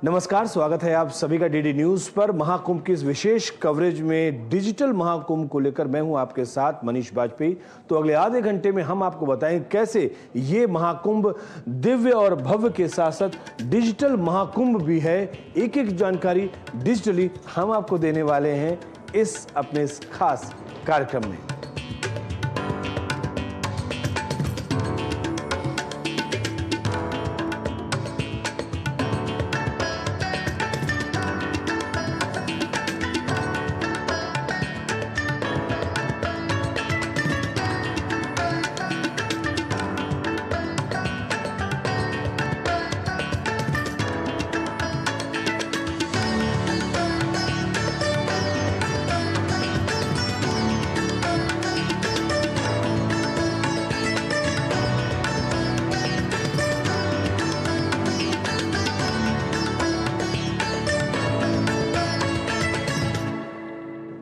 नमस्कार, स्वागत है आप सभी का डीडी न्यूज पर। महाकुंभ की इस विशेष कवरेज में डिजिटल महाकुंभ को लेकर मैं हूं आपके साथ मनीष बाजपेयी। तो अगले आधे घंटे में हम आपको बताएं कैसे ये महाकुंभ दिव्य और भव्य के साथ साथ डिजिटल महाकुंभ भी है। एक एक जानकारी डिजिटली हम आपको देने वाले हैं इस अपने इस खास कार्यक्रम में।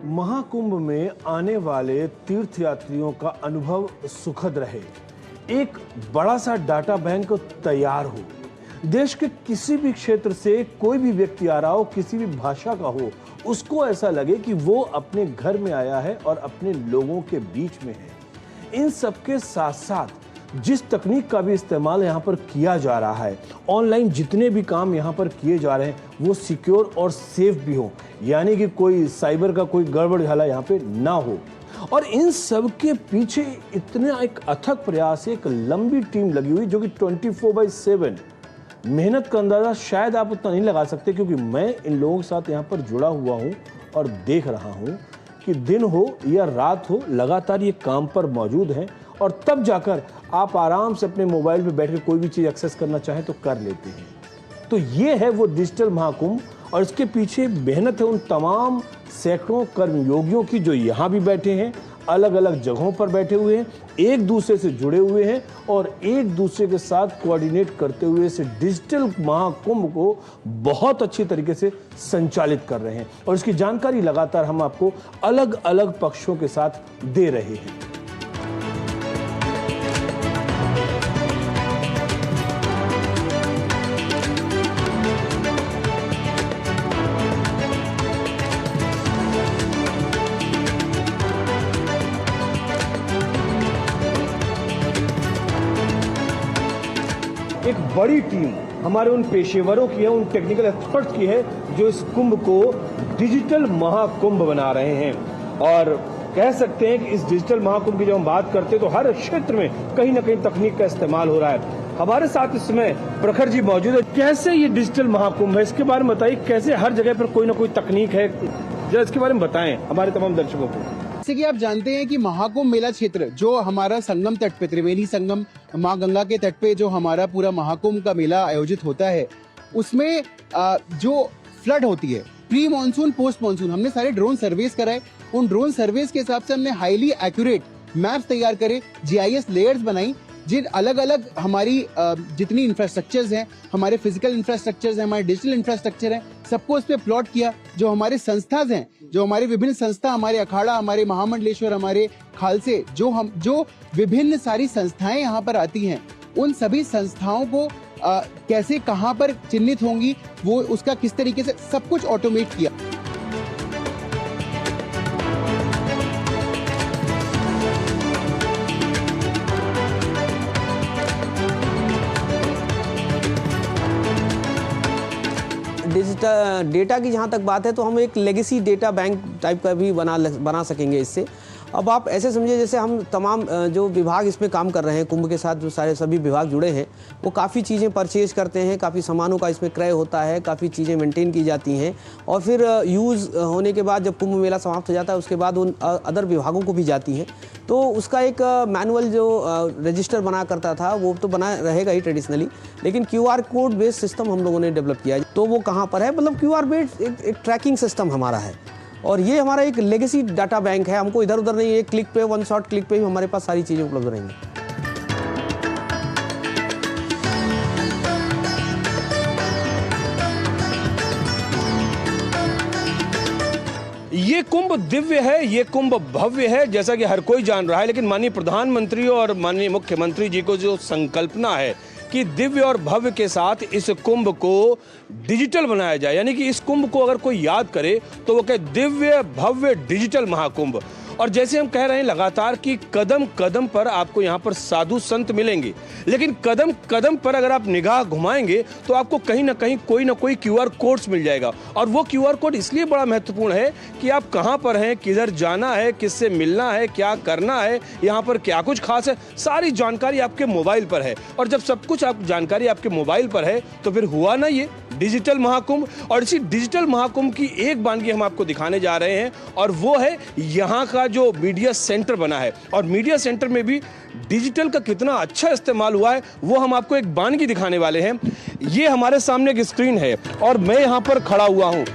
महाकुंभ में आने वाले तीर्थयात्रियों का अनुभव सुखद रहे, एक बड़ा सा डाटा बैंक तैयार हो, देश के किसी भी क्षेत्र से कोई भी व्यक्ति आ रहा हो, किसी भी भाषा का हो, उसको ऐसा लगे कि वो अपने घर में आया है और अपने लोगों के बीच में है। इन सबके साथ साथ जिस तकनीक का भी इस्तेमाल यहाँ पर किया जा रहा है, ऑनलाइन जितने भी काम यहाँ पर किए जा रहे हैं वो सिक्योर और सेफ भी हो, यानी कि कोई साइबर का कोई गड़बड़ झाला यहाँ पे ना हो। और इन सब के पीछे इतना एक अथक प्रयास, एक लंबी टीम लगी हुई जो कि 24/7 मेहनत का अंदाजा शायद आप उतना नहीं लगा सकते, क्योंकि मैं इन लोगों के साथ यहाँ पर जुड़ा हुआ हूँ और देख रहा हूँ कि दिन हो या रात हो लगातार ये काम पर मौजूद हैं, और तब जाकर आप आराम से अपने मोबाइल पे बैठ के कोई भी चीज़ एक्सेस करना चाहें तो कर लेते हैं। तो ये है वो डिजिटल महाकुंभ, और इसके पीछे मेहनत है उन तमाम सैकड़ों कर्मयोगियों की जो यहाँ भी बैठे हैं, अलग अलग जगहों पर बैठे हुए हैं, एक दूसरे से जुड़े हुए हैं और एक दूसरे के साथ कोऑर्डिनेट करते हुए इस डिजिटल महाकुंभ को बहुत अच्छी तरीके से संचालित कर रहे हैं। और इसकी जानकारी लगातार हम आपको अलग अलग पक्षों के साथ दे रहे हैं। एक बड़ी टीम हमारे उन पेशेवरों की है, उन टेक्निकल एक्सपर्ट्स की है जो इस कुंभ को डिजिटल महाकुंभ बना रहे हैं। और कह सकते हैं कि इस डिजिटल महाकुंभ की जब हम बात करते हैं तो हर क्षेत्र में कहीं ना कहीं तकनीक का इस्तेमाल हो रहा है। हमारे साथ इस समय प्रखर जी मौजूद है। कैसे ये डिजिटल महाकुंभ है, इसके बारे में बताइए। कैसे हर जगह पर कोई ना कोई तकनीक है, जरा इसके बारे में बताएं हमारे तमाम दर्शकों को। जैसे कि आप जानते हैं कि महाकुंभ मेला क्षेत्र जो हमारा संगम तट पे, त्रिवेणी संगम माँ गंगा के तट पे जो हमारा पूरा महाकुंभ का मेला आयोजित होता है, उसमें जो फ्लड होती है, प्री मानसून पोस्ट मानसून, हमने सारे ड्रोन सर्वेस कराए। उन ड्रोन सर्वेस के हिसाब से हमने हाईली एक्यूरेट मैप्स तैयार करे, जीआईएस लेयर्स बनाई, जिन अलग अलग हमारी जितनी इंफ्रास्ट्रक्चर्स हैं, हमारे फिजिकल इंफ्रास्ट्रक्चर्स हैं, हमारे डिजिटल इंफ्रास्ट्रक्चर हैं, सबको उस पर प्लॉट किया। जो हमारे संस्थाज हैं, जो हमारे विभिन्न संस्था, हमारे अखाड़ा, हमारे महामंडलेश्वर, हमारे खालसे, जो विभिन्न सारी संस्थाएं यहाँ पर आती हैं, उन सभी संस्थाओं को कैसे कहाँ पर चिन्हित होंगी, वो उसका किस तरीके से सब कुछ ऑटोमेट किया। डिजिटल डेटा की जहाँ तक बात है तो हम एक लेगेसी डेटा बैंक टाइप का भी बना सकेंगे इससे। अब आप ऐसे समझिए जैसे हम तमाम जो विभाग इसमें काम कर रहे हैं, कुंभ के साथ जो सभी विभाग जुड़े हैं, वो काफ़ी चीज़ें परचेज करते हैं, काफ़ी सामानों का इसमें क्रय होता है, काफ़ी चीज़ें मेंटेन की जाती हैं, और फिर यूज़ होने के बाद जब कुंभ मेला समाप्त हो जाता है उसके बाद उन अदर विभागों को भी जाती हैं। तो उसका एक मैनुअल जो रजिस्टर बना करता था वो तो बना रहेगा ही ट्रेडिशनली, लेकिन QR कोड बेस्ड सिस्टम हम लोगों ने डेवलप किया है। तो वो कहाँ पर है, मतलब QR बेस्ड एक ट्रैकिंग सिस्टम हमारा है, और ये हमारा एक लेगेसी डाटा बैंक है। हमको इधर उधर नहीं, एक क्लिक पे, वन शॉट क्लिक पे ही हमारे पास सारी चीज़ें उपलब्ध रहेंगी। ये कुंभ दिव्य है, ये कुंभ भव्य है, जैसा कि हर कोई जान रहा है, लेकिन माननीय प्रधानमंत्री और माननीय मुख्यमंत्री जी को जो संकल्पना है कि दिव्य और भव्य के साथ इस कुंभ को डिजिटल बनाया जाए, यानी कि इस कुंभ को अगर कोई याद करे तो वो कहे दिव्य भव्य डिजिटल महाकुंभ। और जैसे हम कह रहे हैं लगातार कि कदम कदम पर आपको यहाँ पर साधु संत मिलेंगे, लेकिन कदम कदम पर अगर आप निगाह घुमाएंगे तो आपको कहीं ना कहीं कोई ना कोई QR कोड्स मिल जाएगा। और वो QR कोड इसलिए बड़ा महत्वपूर्ण है कि आप कहाँ पर हैं, किधर जाना है, किससे मिलना है, क्या करना है, यहाँ पर क्या कुछ खास है, सारी जानकारी आपके मोबाइल पर है। और जब सब कुछ जानकारी आपके मोबाइल पर है तो फिर हुआ ना ये डिजिटल महाकुंभ। और इसी डिजिटल महाकुंभ की एक वानगी हम आपको दिखाने जा रहे हैं, और वो है यहाँ का जो मीडिया सेंटर बना है। और मीडिया सेंटर में भी डिजिटल का कितना अच्छा इस्तेमाल हुआ है वो हम आपको एक वानगी दिखाने वाले हैं। ये हमारे सामने एक स्क्रीन है और मैं यहाँ पर खड़ा हुआ हूँ।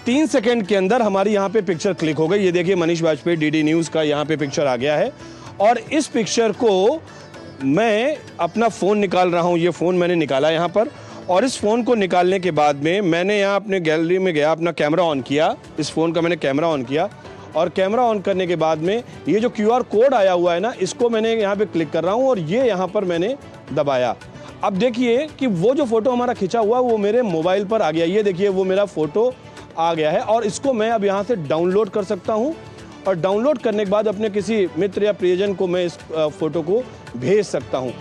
3 सेकंड के अंदर हमारी यहाँ पे पिक्चर क्लिक हो गई। ये देखिए मनीष वाजपेयी DD न्यूज़ का यहाँ पे पिक्चर आ गया है। और इस पिक्चर को मैं अपना फ़ोन निकाल रहा हूँ, ये फ़ोन मैंने निकाला यहाँ पर। और इस फ़ोन को निकालने के बाद में मैंने यहाँ अपने गैलरी में गया, अपना कैमरा ऑन किया, इस फ़ोन का मैंने कैमरा ऑन किया। और कैमरा ऑन करने के बाद में ये जो QR कोड आया हुआ है ना, इसको मैंने यहाँ पे क्लिक कर रहा हूँ और ये यहाँ पर मैंने दबाया। अब देखिए कि वो जो फ़ोटो हमारा खिंचा हुआ वो मेरे मोबाइल पर आ गया। ये देखिए वो मेरा फ़ोटो आ गया है और इसको मैं अब यहाँ से डाउनलोड कर सकता हूँ। और डाउनलोड करने के बाद अपने किसी मित्र या प्रियजन को मैं इस फ़ोटो को भेज सकता हूँ।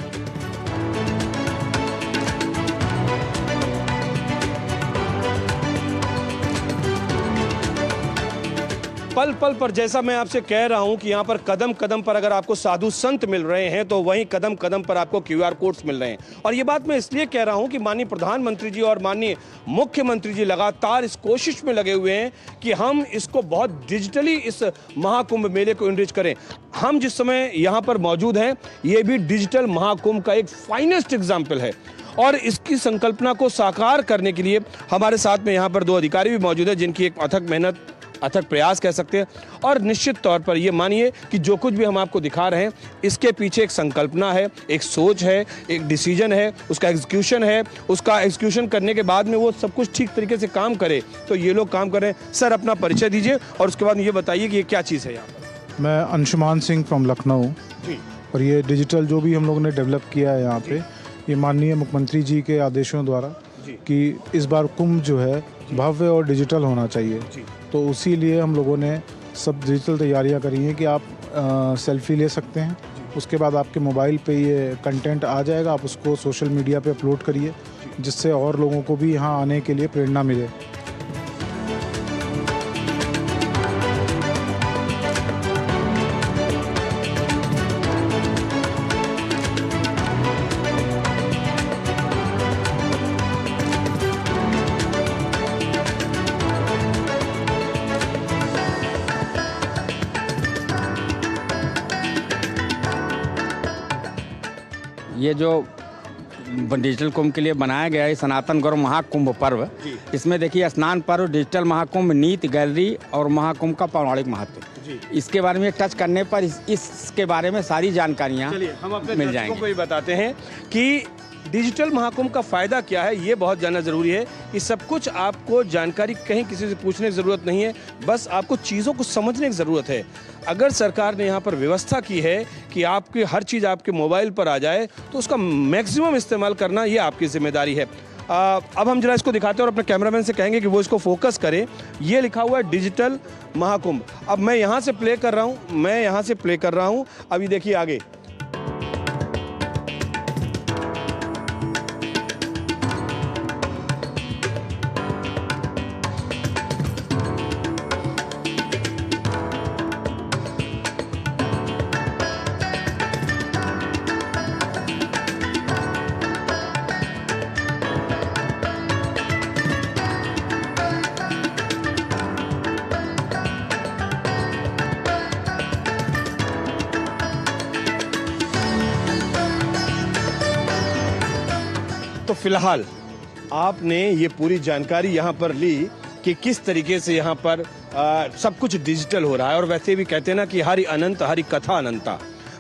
पल पल पर जैसा मैं आपसे कह रहा हूं कि यहाँ पर कदम कदम पर अगर आपको साधु संत मिल रहे हैं तो वहीं कदम कदम पर आपको QR कोड्स मिल रहे हैं। और ये बात मैं इसलिए कह रहा हूं कि माननीय प्रधानमंत्री जी और माननीय मुख्यमंत्री जी लगातार इस कोशिश में लगे हुए हैं कि हम इसको बहुत डिजिटली इस महाकुंभ मेले को इनरिच करें। हम जिस समय यहाँ पर मौजूद हैं ये भी डिजिटल महाकुंभ का एक फाइनेस्ट एग्जाम्पल है। और इसकी संकल्पना को साकार करने के लिए हमारे साथ में यहाँ पर 2 अधिकारी भी मौजूद हैं जिनकी एक अथक मेहनत, अथक प्रयास कह सकते हैं। और निश्चित तौर पर ये मानिए कि जो कुछ भी हम आपको दिखा रहे हैं इसके पीछे एक संकल्पना है, एक सोच है, एक डिसीजन है, उसका एग्जीक्यूशन है। उसका एग्जीक्यूशन करने के बाद में वो सब कुछ ठीक तरीके से काम करे तो ये लोग काम कर रहे हैं। सर अपना परिचय दीजिए और उसके बाद ये बताइए कि ये क्या चीज़ है यहाँ पर। मैं अंशुमान सिंह फ्रॉम लखनऊ जी। और ये डिजिटल जो भी हम लोगों ने डेवलप किया है यहाँ पे, ये माननीय मुख्यमंत्री जी के आदेशों द्वारा कि इस बार कुंभ जो है भव्य और डिजिटल होना चाहिए। तो उसी लिए हम लोगों ने सब डिजिटल तैयारियां करी हैं कि आप सेल्फी ले सकते हैं, उसके बाद आपके मोबाइल पे ये कंटेंट आ जाएगा, आप उसको सोशल मीडिया पे अपलोड करिए जिससे और लोगों को भी यहाँ आने के लिए प्रेरणा मिले। ये जो डिजिटल कुंभ के लिए बनाया गया है सनातन गौरव महाकुंभ पर्व, इसमें देखिए स्नान पर्व, डिजिटल महाकुंभ, नीति, गैलरी और महाकुंभ का पौराणिक महत्व, इसके बारे में टच करने पर इसके बारे में सारी जानकारियाँ हम अपने मिल दर्शकों जाएंगी। को ये बताते हैं कि डिजिटल महाकुंभ का फ़ायदा क्या है, ये बहुत जानना ज़रूरी है। कि सब कुछ आपको जानकारी कहीं किसी से पूछने की ज़रूरत नहीं है, बस आपको चीज़ों को समझने की ज़रूरत है। अगर सरकार ने यहाँ पर व्यवस्था की है कि आपकी हर चीज़ आपके मोबाइल पर आ जाए तो उसका मैक्सिमम इस्तेमाल करना ये आपकी जिम्मेदारी है। अब हम जरा इसको दिखाते हैं और अपने कैमरामैन से कहेंगे कि वो इसको फोकस करे। ये लिखा हुआ है डिजिटल महाकुंभ। अब मैं यहाँ से प्ले कर रहा हूँ, अभी देखिए आगे। तो फिलहाल आपने ये पूरी जानकारी यहाँ पर ली कि किस तरीके से यहाँ पर सब कुछ डिजिटल हो रहा है। और वैसे भी कहते हैं ना कि हरि अनंत हरि कथा अनंता,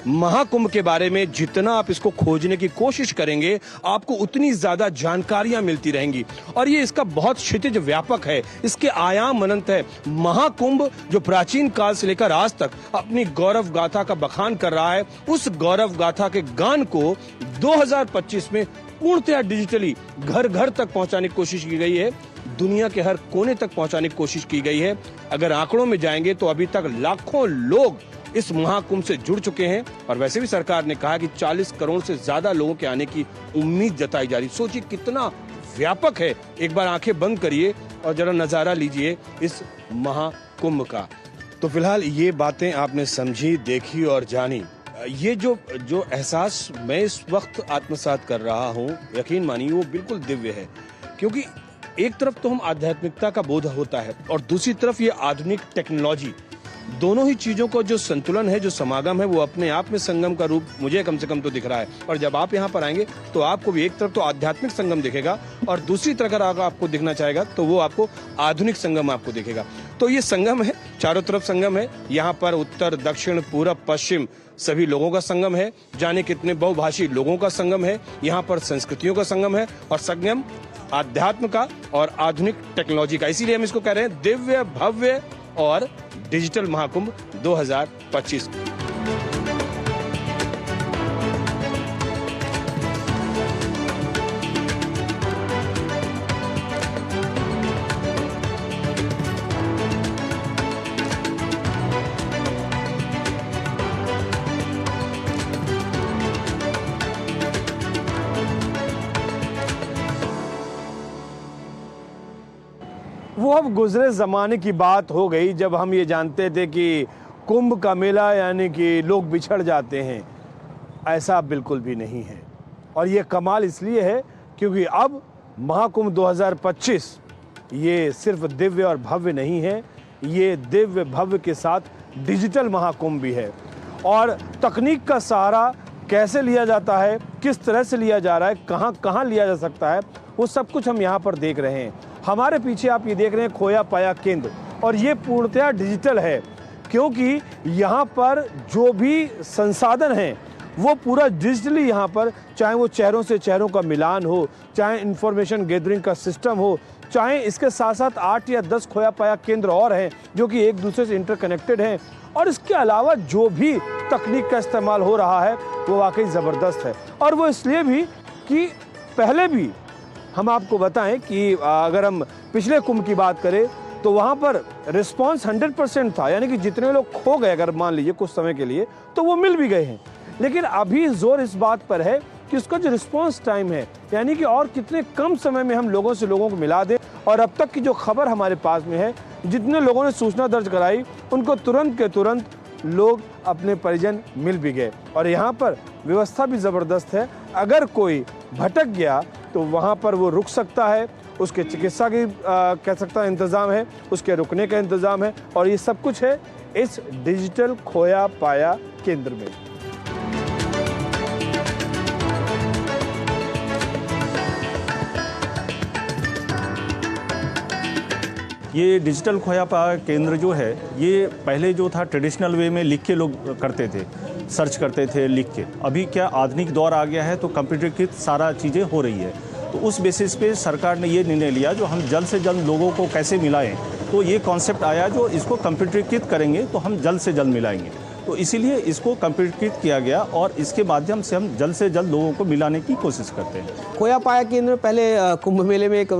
महाकुंभ के बारे में जितना आप इसको खोजने की कोशिश करेंगे, आपको उतनी ज्यादा जानकारियां मिलती रहेंगी। और ये इसका बहुत क्षितिज व्यापक है, इसके आयाम अनंत है। महाकुंभ जो प्राचीन काल से लेकर आज तक अपनी गौरव गाथा का बखान कर रहा है, उस गौरव गाथा के गान को 2025 में पूर्णतः डिजिटली घर घर तक पहुंचाने की कोशिश की गई है, दुनिया के हर कोने तक पहुंचाने की कोशिश की गई है। अगर आंकड़ों में जाएंगे तो अभी तक लाखों लोग इस महाकुंभ से जुड़ चुके हैं और वैसे भी सरकार ने कहा कि 40 करोड़ से ज्यादा लोगों के आने की उम्मीद जताई जा रही। सोचिए कितना व्यापक है। एक बार आंखें बंद करिए और जरा नजारा लीजिए इस महाकुंभ का। तो फिलहाल ये बातें आपने समझी, देखी और जानी। ये जो एहसास मैं इस वक्त आत्मसात कर रहा हूँ, यकीन मानिए वो बिल्कुल दिव्य है। क्योंकि एक तरफ तो हम आध्यात्मिकता का बोध होता है और दूसरी तरफ ये आधुनिक टेक्नोलॉजी, दोनों ही चीजों का जो संतुलन है, जो समागम है, वो अपने आप में संगम का रूप मुझे कम से कम तो दिख रहा है। और जब आप यहाँ पर आएंगे तो आपको भी एक तरफ तो आध्यात्मिक संगम दिखेगा और दूसरी तरफ अगर आपको दिखना चाहेगा तो वो आपको आधुनिक संगम आपको दिखेगा। तो ये संगम है, चारों तरफ संगम है। यहाँ पर उत्तर, दक्षिण, पूरब, पश्चिम सभी लोगों का संगम है। जाने कितने बहुभाषी लोगों का संगम है। यहाँ पर संस्कृतियों का संगम है और संगम आध्यात्म का और आधुनिक टेक्नोलॉजी का। इसीलिए हम इसको कह रहे हैं दिव्य, भव्य और डिजिटल महाकुंभ 2025। वो अब गुजरे ज़माने की बात हो गई जब हम ये जानते थे कि कुंभ का मेला यानी कि लोग बिछड़ जाते हैं। ऐसा बिल्कुल भी नहीं है और ये कमाल इसलिए है क्योंकि अब महाकुंभ 2025 ये सिर्फ दिव्य और भव्य नहीं है, ये दिव्य भव्य के साथ डिजिटल महाकुंभ भी है। और तकनीक का सहारा कैसे लिया जाता है, किस तरह से लिया जा रहा है, कहाँ कहाँ लिया जा सकता है, वो सब कुछ हम यहाँ पर देख रहे हैं। हमारे पीछे आप ये देख रहे हैं खोया पाया केंद्र और ये पूर्णतया डिजिटल है क्योंकि यहाँ पर जो भी संसाधन हैं वो पूरा डिजिटली यहाँ पर, चाहे वो चेहरों से चेहरों का मिलान हो, चाहे इंफॉर्मेशन गैदरिंग का सिस्टम हो, चाहे इसके साथ साथ 8 या 10 खोया पाया केंद्र और हैं जो कि एक दूसरे से इंटरकनेक्टेड हैं। और इसके अलावा जो भी तकनीक का इस्तेमाल हो रहा है वो वाकई ज़बरदस्त है। और वो इसलिए भी कि पहले भी हम आपको बताएं कि अगर हम पिछले कुंभ की बात करें तो वहाँ पर रिस्पांस 100% था, यानी कि जितने लोग खो गए अगर मान लीजिए कुछ समय के लिए तो वो मिल भी गए हैं। लेकिन अभी जोर इस बात पर है कि उसका जो रिस्पांस टाइम है, यानी कि और कितने कम समय में हम लोगों से लोगों को मिला दें। और अब तक की जो खबर हमारे पास में है, जितने लोगों ने सूचना दर्ज कराई उनको तुरंत के तुरंत लोग अपने परिजन मिल भी गए। और यहाँ पर व्यवस्था भी ज़बरदस्त है, अगर कोई भटक गया तो वहाँ पर वो रुक सकता है, उसके चिकित्सा की कह सकता है इंतज़ाम है, उसके रुकने का इंतज़ाम है और ये सब कुछ है इस डिजिटल खोया पाया केंद्र में। ये डिजिटल खोया पाया केंद्र जो है, ये पहले जो था ट्रेडिशनल वे में लिख के लोग करते थे, सर्च करते थे लिख के। अभी क्या आधुनिक दौर आ गया है तो कंप्यूटरीकृत सारा चीज़ें हो रही है। तो उस बेसिस पे सरकार ने ये निर्णय लिया जो हम जल्द से जल्द लोगों को कैसे मिलाएं। तो ये कॉन्सेप्ट आया जो इसको कंप्यूटरीकृत करेंगे तो हम जल्द से जल्द मिलाएंगे। तो इसीलिए इसको कंप्यूटरीकृत किया गया और इसके माध्यम से हम जल्द से जल्द लोगों को मिलाने की कोशिश करते हैं। खोया पाया केंद्र पहले कुंभ मेले में एक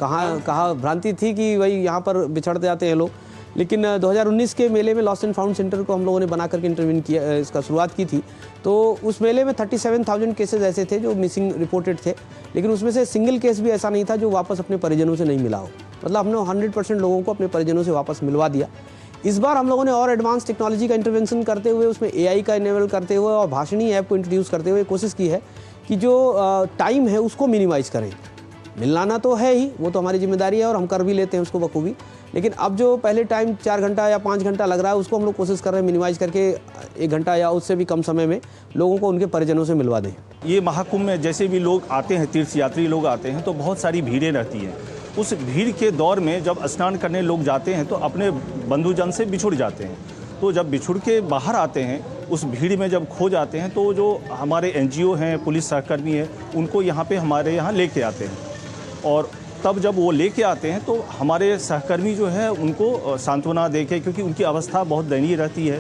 कहा भ्रांति थी कि भाई यहाँ पर बिछड़ जाते हैं लोग, लेकिन 2019 के मेले में लॉस्ट एंड फाउंड सेंटर को हम लोगों ने बना करके इंटरव्यून किया, इसका शुरुआत की थी। तो उस मेले में 37,000 केसेस ऐसे थे जो मिसिंग रिपोर्टेड थे, लेकिन उसमें से सिंगल केस भी ऐसा नहीं था जो वापस अपने परिजनों से नहीं मिला हो। मतलब हमने 100% लोगों को अपने परिजनों से वापस मिलवा दिया। इस बार हम लोगों ने और एडवांस टेक्नोलॉजी का इंटरवेंशन करते हुए, उसमें AI का इनेबल करते हुए और भाषणी ऐप को इंट्रोड्यूस करते हुए कोशिश की है कि जो टाइम है उसको मिनिमाइज़ करें। मिलाना तो है ही, वो तो हमारी जिम्मेदारी है और हम कर भी लेते हैं उसको बखूबी, लेकिन अब जो पहले टाइम 4 घंटा या 5 घंटा लग रहा है उसको हम लोग कोशिश कर रहे हैं मिनिमाइज़ करके 1 घंटा या उससे भी कम समय में लोगों को उनके परिजनों से मिलवा दें। ये महाकुंभ में जैसे भी लोग आते हैं, तीर्थयात्री लोग आते हैं तो बहुत सारी भीड़ें रहती हैं। उस भीड़ के दौर में जब स्नान करने लोग जाते हैं तो अपने बंधुजन से बिछुड़ जाते हैं। तो जब बिछुड़ के बाहर आते हैं उस भीड़ में जब खो जाते हैं तो जो हमारे एनजीओ हैं, पुलिस सहकर्मी हैं, उनको यहाँ पे हमारे यहाँ लेके आते हैं। और तब जब वो लेके आते हैं तो हमारे सहकर्मी जो है उनको सांत्वना देके, क्योंकि उनकी अवस्था बहुत दयनीय रहती है,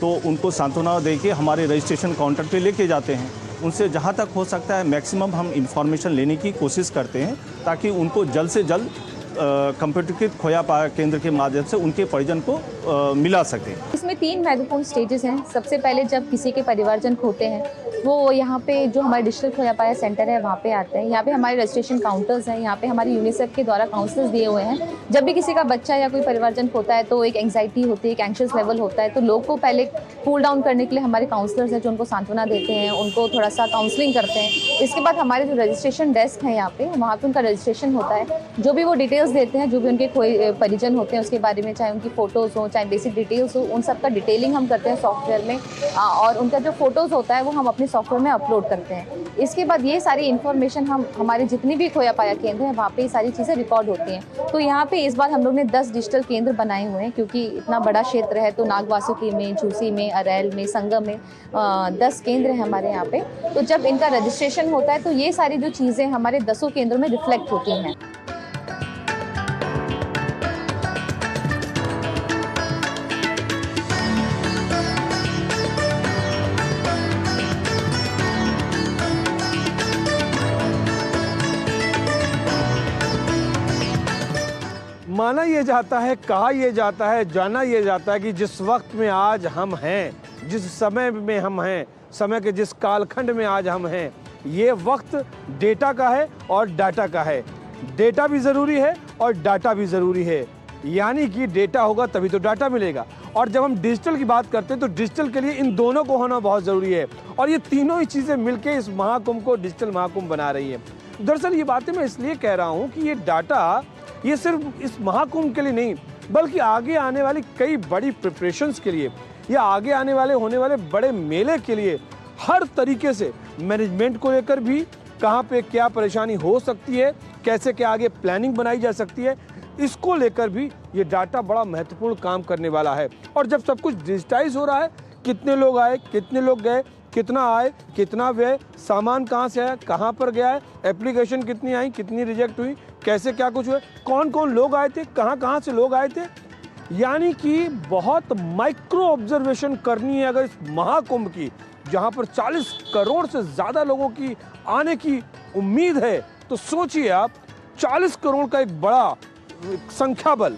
तो उनको सांत्वना देके हमारे रजिस्ट्रेशन काउंटर पे लेके जाते हैं। उनसे जहाँ तक हो सकता है मैक्सिमम हम इंफॉर्मेशन लेने की कोशिश करते हैं ताकि उनको जल्द से जल्द कंप्यूटरीकृत खोया केंद्र के माध्यम से उनके परिजन को मिला सके। इसमें 3 महत्वपूर्ण स्टेजेस हैं। सबसे पहले जब किसी के परिवारजन खोते हैं वो यहाँ पे जो हमारे डिजिटल खोया पाया सेंटर है वहाँ पे आते हैं। यहाँ पे हमारे रजिस्ट्रेशन काउंटर्स हैं, यहाँ पे हमारे यूनिसेफ के द्वारा काउंसलर्स दिए हुए हैं। जब भी किसी का बच्चा या कोई परिवारजन खोता है तो एक एंग्जाइटी होती है, एक एंशियस लेवल होता है, तो लोग को पहले कूल डाउन करने के लिए हमारे काउंसलर्स हैं जो उनको सांत्वना देते हैं, उनको थोड़ा सा काउंसलिंग करते हैं। इसके बाद हमारे जो रजिस्ट्रेशन डेस्क है यहाँ पे, वहाँ पे उनका रजिस्ट्रेशन होता है। जो भी वो डिटेल्स देते हैं, जो भी उनके कोई परिजन होते हैं उसके बारे में, चाहे उनकी फ़ोटोज़ हो, चाहे बेसिक डिटेल्स हो, उन सब का डिटेलिंग हम करते हैं सॉफ्टवेयर में, और उनका जो फ़ोटोज़ होता है वो हम अपने सॉफ्टवेयर में अपलोड करते हैं। इसके बाद ये सारी इन्फॉर्मेशन हम हमारे जितनी भी खोया पाया केंद्र है वहाँ पे ये सारी चीज़ें रिकॉर्ड होती हैं। तो यहाँ पे इस बार हम लोग ने 10 डिजिटल केंद्र बनाए हुए हैं, क्योंकि इतना बड़ा क्षेत्र है। तो नागवासुकी में, झूसी में, अरैल में, संगम में 10 केंद्र हैं हमारे यहाँ पे। तो जब इनका रजिस्ट्रेशन होता है तो ये सारी जो चीज़ें हमारे 10 केंद्रों में रिफ्लेक्ट होती हैं। माना ये जाता है, कहा ये जाता है, जाना ये जाता है कि जिस वक्त में आज हम हैं, जिस समय में हम हैं, समय के जिस कालखंड में आज हम हैं, ये वक्त डेटा का है और डाटा का है। डेटा भी ज़रूरी है और डाटा भी ज़रूरी है, यानी कि डेटा होगा तभी तो डाटा मिलेगा। और जब हम डिजिटल की बात करते हैं तो डिजिटल के लिए इन दोनों को होना बहुत ज़रूरी है, और ये तीनों ही चीज़ें मिलकर इस महाकुंभ को डिजिटल महाकुंभ बना रही है। दरअसल ये बातें मैं इसलिए कह रहा हूँ कि ये डाटा ये सिर्फ इस महाकुंभ के लिए नहीं, बल्कि आगे आने वाली कई बड़ी प्रिपरेशंस के लिए, या आगे आने वाले होने वाले बड़े मेले के लिए हर तरीके से मैनेजमेंट को लेकर भी कहाँ पे क्या परेशानी हो सकती है, कैसे क्या आगे प्लानिंग बनाई जा सकती है, इसको लेकर भी ये डाटा बड़ा महत्वपूर्ण काम करने वाला है। और जब सब कुछ डिजिटाइज हो रहा है, कितने लोग आए, कितने लोग गए, कितना आए, कितना व्यय, सामान कहाँ से आया, कहाँ पर गया है, एप्लीकेशन कितनी आई, कितनी रिजेक्ट हुई, कैसे क्या कुछ हुआ, कौन कौन लोग आए थे, कहाँ कहाँ से लोग आए थे, यानी कि बहुत माइक्रो ऑब्जर्वेशन करनी है अगर इस महाकुंभ की, जहाँ पर 40 करोड़ से ज़्यादा लोगों की आने की उम्मीद है। तो सोचिए आप, 40 करोड़ का एक बड़ा संख्या बल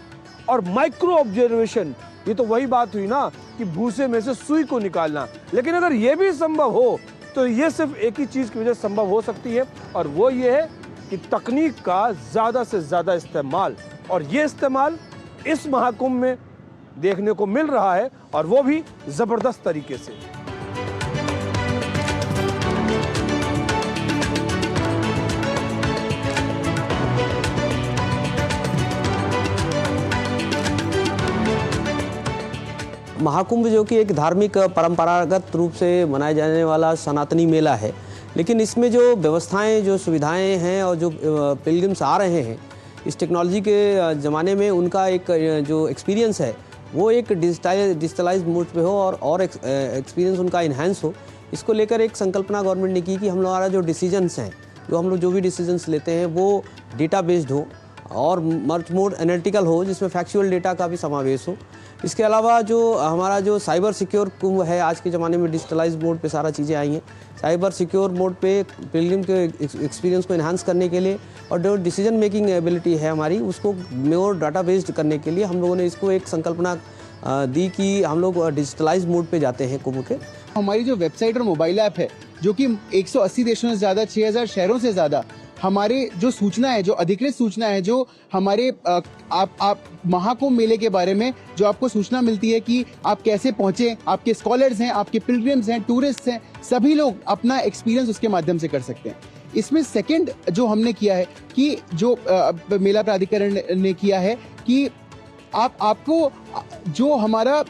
और माइक्रो ऑब्जर्वेशन, ये तो वही बात हुई ना कि भूसे में से सुई को निकालना। लेकिन अगर ये भी संभव हो तो ये सिर्फ एक ही चीज़ की वजह से संभव हो सकती है, और वो ये है कि तकनीक का ज़्यादा से ज़्यादा इस्तेमाल, और ये इस्तेमाल इस महाकुंभ में देखने को मिल रहा है, और वो भी ज़बरदस्त तरीके से। महाकुंभ जो कि एक धार्मिक परंपरागत रूप से मनाया जाने वाला सनातनी मेला है, लेकिन इसमें जो व्यवस्थाएं, जो सुविधाएं हैं और जो पिलग्रिम्स आ रहे हैं इस टेक्नोलॉजी के ज़माने में, उनका एक जो एक्सपीरियंस है वो एक डिजिटलाइज मोड पे हो और एक्सपीरियंस उनका इन्हांस हो। इसको लेकर एक संकल्पना गवर्नमेंट ने की कि हम हमारा जो डिसीजंस हैं, जो भी डिसीजंस लेते हैं वो डेटा बेस्ड हो और मच मोर एनालिटिकल हो, जिसमें फैक्चुअल डेटा का भी समावेश हो। इसके अलावा जो हमारा जो साइबर सिक्योर कुंभ है, आज के ज़माने में डिजिटलाइज मोड पे सारा चीज़ें आई हैं, साइबर सिक्योर मोड पे पिलग्रिम के एक्सपीरियंस को इन्हांस करने के लिए और जो डिसीजन मेकिंग एबिलिटी है हमारी, उसको मोर डाटा बेस्ड करने के लिए हम लोगों ने इसको एक संकल्पना दी कि हम लोग डिजिटलाइज मोड पे जाते हैं कुंभ के। हमारी जो वेबसाइट और मोबाइल ऐप है, जो कि 180 देशों से ज़्यादा, 6000 शहरों से ज़्यादा हमारे जो सूचना है, जो अधिकृत सूचना है, जो हमारे आप महाकुंभ मेले के बारे में जो आपको सूचना मिलती है कि आप कैसे पहुंचे, आपके स्कॉलर्स हैं, आपके पिलग्रिम्स हैं, टूरिस्ट हैं, सभी लोग अपना एक्सपीरियंस उसके माध्यम से कर सकते हैं। इसमें सेकंड जो हमने किया है कि जो मेला प्राधिकरण ने किया है कि आपको जो हमारा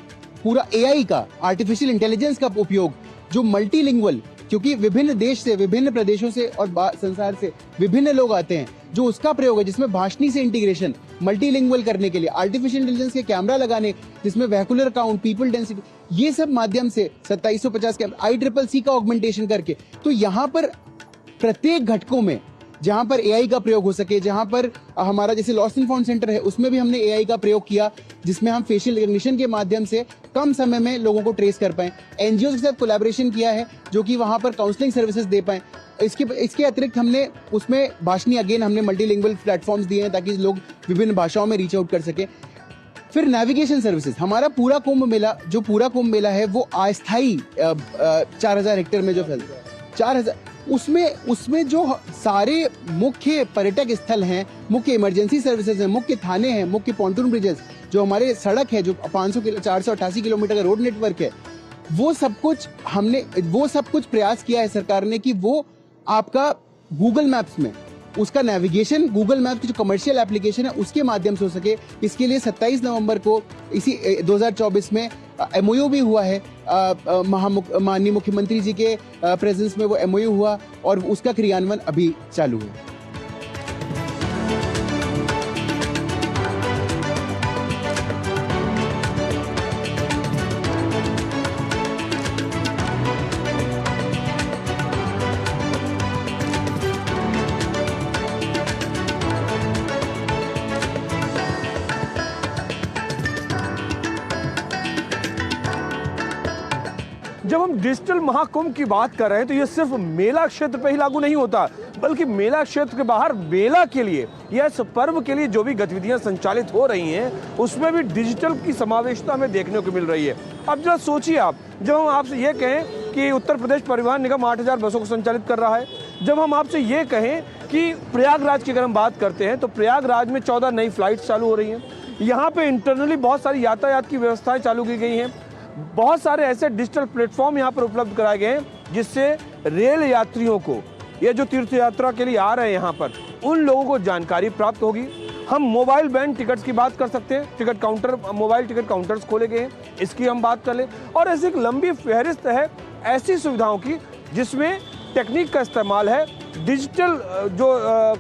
पूरा AI का, आर्टिफिशियल इंटेलिजेंस का उपयोग, जो मल्टीलिंगुअल क्योंकि विभिन्न देश से, विभिन्न प्रदेशों से और संसार से विभिन्न लोग आते हैं, जो उसका प्रयोग है जिसमें भाषणी से इंटीग्रेशन, मल्टीलिंगुअल करने के लिए, आर्टिफिशियल इंटेलिजेंस के कैमरा लगाने, जिसमें वेहिकुलर काउंट, पीपल डेंसिटी, ये सब माध्यम से 2750 के ICCC का ऑगमेंटेशन करके, तो यहाँ पर प्रत्येक घटकों में जहां पर AI का प्रयोग हो सके, जहां पर हमारा जैसे लॉस्ट एंड फाउंड सेंटर है उसमें भी हमने AI का प्रयोग किया, जिसमें हम फेशियल रिकग्निशन के माध्यम से कम समय में लोगों को ट्रेस कर पाएं। NGOs के साथ कोलैबोरेशन किया है जो कि वहां पर काउंसलिंग सर्विसेज दे पाएं। इसके अतिरिक्त हमने उसमें भाषणी, अगेन हमने मल्टीलिंगुअल प्लेटफॉर्म्स दिए हैं ताकि लोग विभिन्न भाषाओं में रीच आउट कर सके। फिर नेविगेशन सर्विसेज, हमारा पूरा कुंभ मेला है वो अस्थायी 4000 हेक्टेयर में जो फैलता है, 4000, उसमें जो सारे मुख्य पर्यटक स्थल हैं, मुख्य इमरजेंसी सर्विसेज हैं, मुख्य थाने हैं, मुख्य पॉन्टून ब्रिजेस, जो हमारे सड़क है, जो 488 किलोमीटर का रोड नेटवर्क है, वो सब कुछ प्रयास किया है सरकार ने कि वो आपका गूगल मैप्स में उसका नेविगेशन, गूगल मैप की जो कमर्शियल एप्लीकेशन है उसके माध्यम से हो सके। इसके लिए 27 नवंबर को इसी 2024 में MOU भी हुआ है, माननीय मुख्यमंत्री जी के प्रेजेंस में वो MOU हुआ और उसका क्रियान्वयन अभी चालू है। जब हम डिजिटल महाकुंभ की बात कर रहे हैं तो ये सिर्फ मेला क्षेत्र पे ही लागू नहीं होता, बल्कि मेला क्षेत्र के बाहर मेला के लिए या इस पर्व के लिए जो भी गतिविधियां संचालित हो रही हैं उसमें भी डिजिटल की समावेशता हमें देखने को मिल रही है। अब जरा सोचिए आप, जब हम आपसे ये कहें कि उत्तर प्रदेश परिवहन निगम 8000 बसों को संचालित कर रहा है, जब हम आपसे ये कहें कि प्रयागराज की अगर हम बात करते हैं तो प्रयागराज में 14 नई फ्लाइट्स चालू हो रही हैं, यहाँ पे इंटरनली बहुत सारी यातायात की व्यवस्थाएं चालू की गई हैं, बहुत सारे ऐसे डिजिटल प्लेटफॉर्म यहाँ पर उपलब्ध कराए गए हैं जिससे रेल यात्रियों को, ये जो तीर्थ यात्रा के लिए आ रहे हैं यहाँ पर, उन लोगों को जानकारी प्राप्त होगी। हम मोबाइल बैंड टिकट्स की बात कर सकते हैं, ticket counter, mobile ticket counters खोले गए हैं, इसकी हम बात कर लें। और ऐसी एक लंबी फहरिस्त है ऐसी सुविधाओं की जिसमें टेक्निक का इस्तेमाल है, डिजिटल जो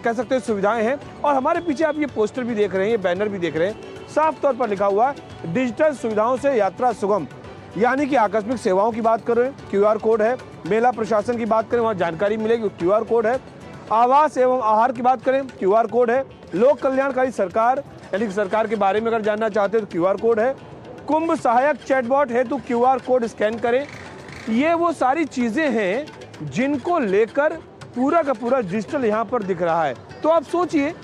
कह सकते हैं सुविधाएं हैं। और हमारे पीछे आप ये पोस्टर भी देख रहे हैं, ये बैनर भी देख रहे हैं, साफ तौर पर लिखा हुआ है डिजिटल सुविधाओं से यात्रा सुगम, यानी कि आकस्मिक सेवाओं की बात करें QR कोड है, मेला प्रशासन की बात करें वहाँ जानकारी मिलेगी QR कोड है, आवास एवं आहार की बात करें QR कोड है, लोक कल्याणकारी सरकार यानी कि सरकार के बारे में अगर जानना चाहते हैं तो QR कोड है, कुंभ सहायक चैटबॉट है तो QR कोड स्कैन करें। ये वो सारी चीज़ें हैं जिनको लेकर पूरा का पूरा डिजिटल यहाँ पर दिख रहा है। तो आप सोचिए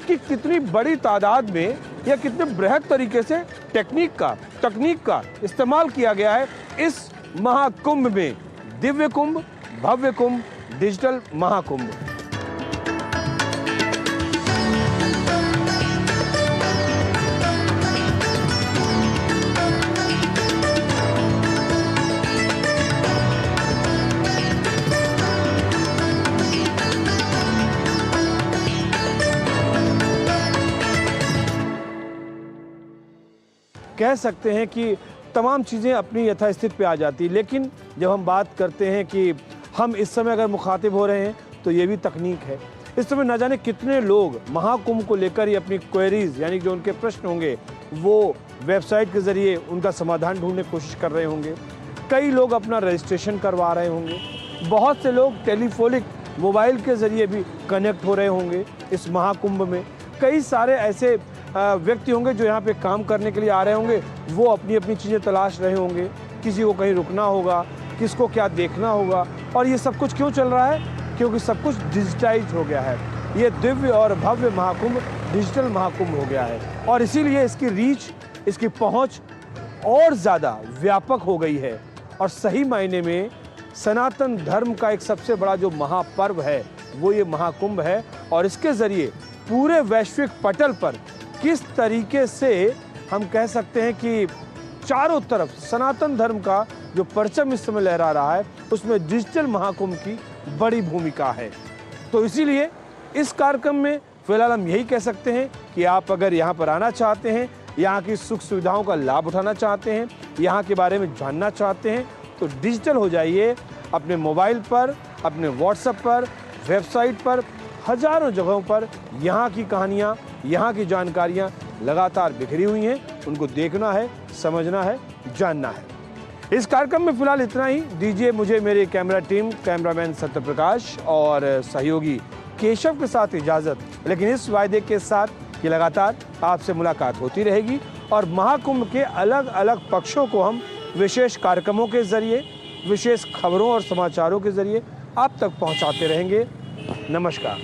कि कितनी बड़ी तादाद में या कितने बृहद तरीके से तकनीक का इस्तेमाल किया गया है इस महाकुंभ में। दिव्य कुंभ, भव्य कुंभ, डिजिटल महाकुंभ। कह सकते हैं कि तमाम चीज़ें अपनी यथास्थिति पे आ जाती, लेकिन जब हम बात करते हैं कि हम इस समय अगर मुखातिब हो रहे हैं तो ये भी तकनीक है। इस समय न जाने कितने लोग महाकुंभ को लेकर ही अपनी क्वेरीज यानी जो उनके प्रश्न होंगे वो वेबसाइट के ज़रिए उनका समाधान ढूंढने की कोशिश कर रहे होंगे। कई लोग अपना रजिस्ट्रेशन करवा रहे होंगे, बहुत से लोग टेलीफोनिक मोबाइल के ज़रिए भी कनेक्ट हो रहे होंगे इस महाकुंभ में। कई सारे ऐसे व्यक्ति होंगे जो यहाँ पे काम करने के लिए आ रहे होंगे, वो अपनी अपनी चीज़ें तलाश रहे होंगे, किसी को कहीं रुकना होगा, किसको क्या देखना होगा। और ये सब कुछ क्यों चल रहा है? क्योंकि सब कुछ डिजिटाइज हो गया है। ये दिव्य और भव्य महाकुंभ डिजिटल महाकुंभ हो गया है और इसीलिए इसकी रीच, इसकी पहुँच और ज़्यादा व्यापक हो गई है। और सही मायने में सनातन धर्म का एक सबसे बड़ा जो महापर्व है वो ये महाकुंभ है। और इसके ज़रिए पूरे वैश्विक पटल पर किस तरीके से हम कह सकते हैं कि चारों तरफ सनातन धर्म का जो परचम इस समय लहरा रहा है उसमें डिजिटल महाकुंभ की बड़ी भूमिका है। तो इसीलिए इस कार्यक्रम में फिलहाल हम यही कह सकते हैं कि आप अगर यहाँ पर आना चाहते हैं, यहाँ की सुख सुविधाओं का लाभ उठाना चाहते हैं, यहाँ के बारे में जानना चाहते हैं तो डिजिटल हो जाइए। अपने मोबाइल पर, अपने व्हाट्सएप पर, वेबसाइट पर, हजारों जगहों पर यहाँ की कहानियाँ, यहाँ की जानकारियाँ लगातार बिखरी हुई हैं। उनको देखना है, समझना है, जानना है। इस कार्यक्रम में फिलहाल इतना ही। दीजिए मुझे मेरी कैमरा टीम, कैमरामैन सत्यप्रकाश और सहयोगी केशव के साथ इजाजत, लेकिन इस वायदे के साथ कि लगातार आपसे मुलाकात होती रहेगी और महाकुंभ के अलग अलग पक्षों को हम विशेष कार्यक्रमों के जरिए, विशेष खबरों और समाचारों के जरिए आप तक पहुंचाते रहेंगे। नमस्कार।